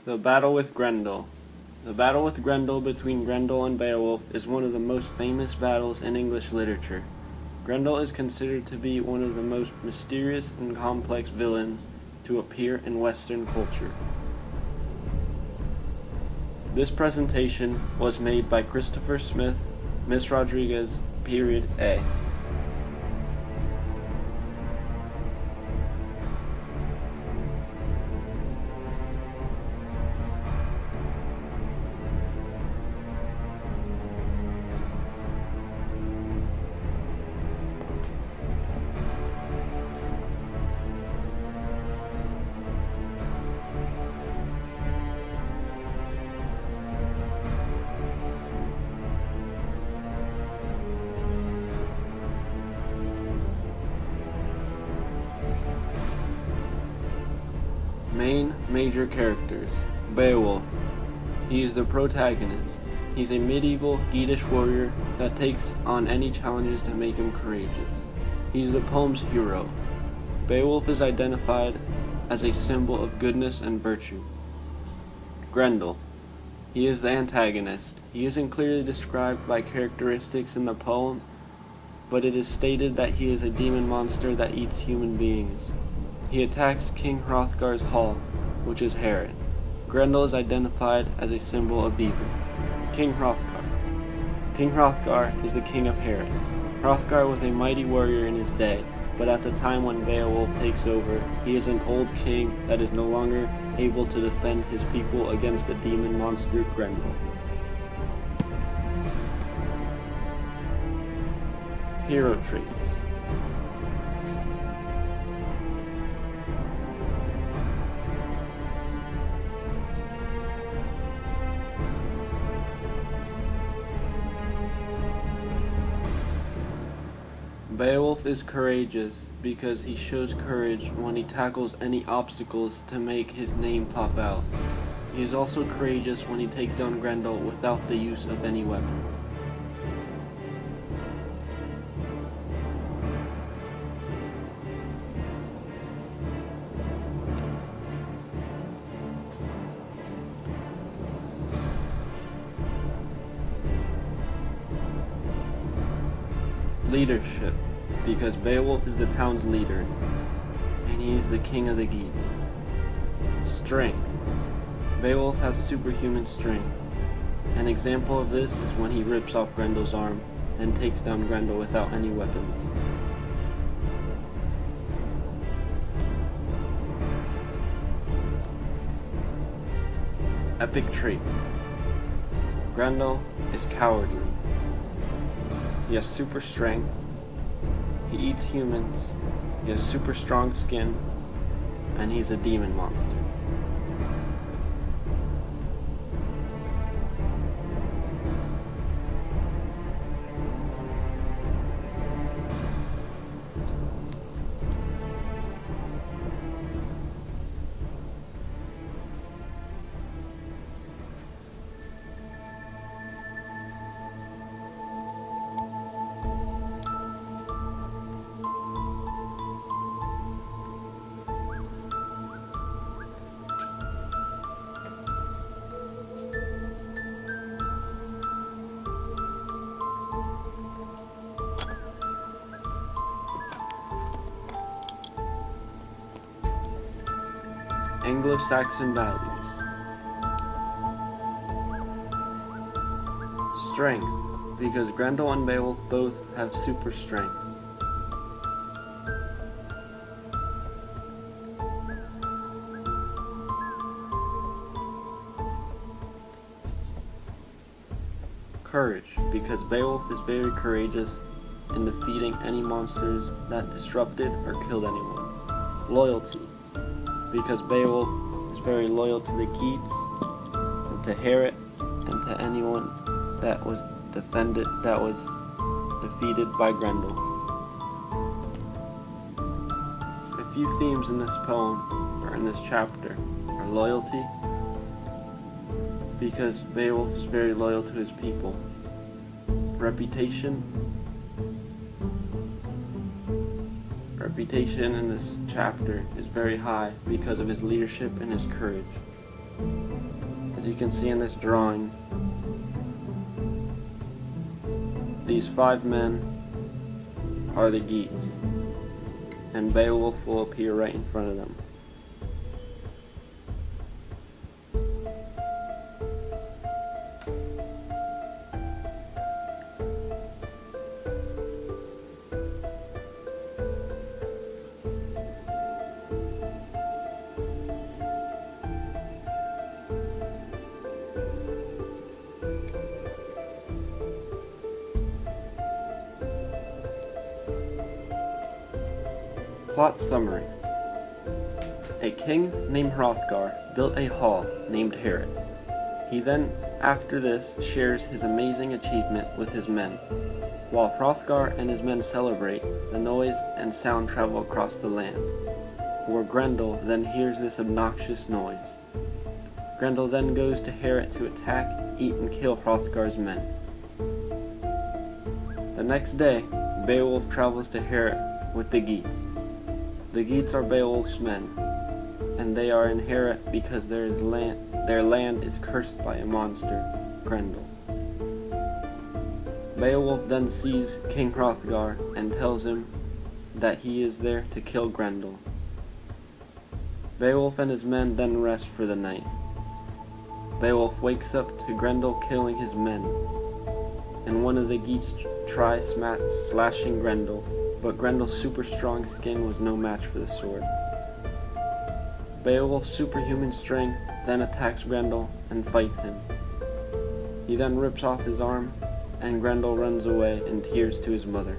The Battle with Grendel. The battle with Grendel between Grendel and Beowulf is one of the most famous battles in English literature. Grendel is considered to be one of the most mysterious and complex villains to appear in Western culture. This presentation was made by Christopher Smith, Miss Rodriguez, period A. Main major characters. Beowulf. He is the protagonist. He's a medieval Geatish warrior that takes on any challenges to make him courageous. He's the poem's hero. Beowulf is identified as a symbol of goodness and virtue. Grendel. He is the antagonist. He isn't clearly described by characteristics in the poem, but it is stated that he is a demon monster that eats human beings. He attacks King Hrothgar's hall, which is Herod. Grendel is identified as a symbol of evil. King Hrothgar. King Hrothgar is the king of Herod. Hrothgar was a mighty warrior in his day, but at the time when Beowulf takes over, he is an old king that is no longer able to defend his people against the demon monster Grendel. Hero traits. Beowulf is courageous because he shows courage when he tackles any obstacles to make his name pop out. He is also courageous when he takes down Grendel without the use of any weapons. Leadership, because Beowulf is the town's leader, and he is the king of the Geats. Strength. Beowulf has superhuman strength. An example of this is when he rips off Grendel's arm and takes down Grendel without any weapons. Epic traits. Grendel is cowardly. He has super strength. He eats humans. He has super strong skin. And he's a demon monster. Anglo-Saxon values. Strength, because Grendel and Beowulf both have super strength. Courage, because Beowulf is very courageous in defeating any monsters that disrupted or killed anyone. Loyalty, because Beowulf is very loyal to the Geats and to Herod and to anyone that was defeated by Grendel. A few themes in this poem, or in this chapter, are loyalty, because Beowulf is very loyal to his people. Reputation. Reputation in this chapter is very high because of his leadership and his courage. As you can see in this drawing, these 5 men are the Geats, and Beowulf will appear right in front of them. Plot summary. A king named Hrothgar built a hall named Heorot. He then, after this, shares his amazing achievement with his men. While Hrothgar and his men celebrate, the noise and sound travel across the land, where Grendel then hears this obnoxious noise. Grendel then goes to Heorot to attack, eat, and kill Hrothgar's men. The next day, Beowulf travels to Heorot with the Geats. The Geats are Beowulf's men, and they are in Heorot because their land is cursed by a monster, Grendel. Beowulf then sees King Hrothgar and tells him that he is there to kill Grendel. Beowulf and his men then rest for the night. Beowulf wakes up to Grendel killing his men, and one of the Geats tries slashing Grendel, but Grendel's super strong skin was no match for the sword. Beowulf's superhuman strength then attacks Grendel and fights him. He then rips off his arm, and Grendel runs away in tears to his mother.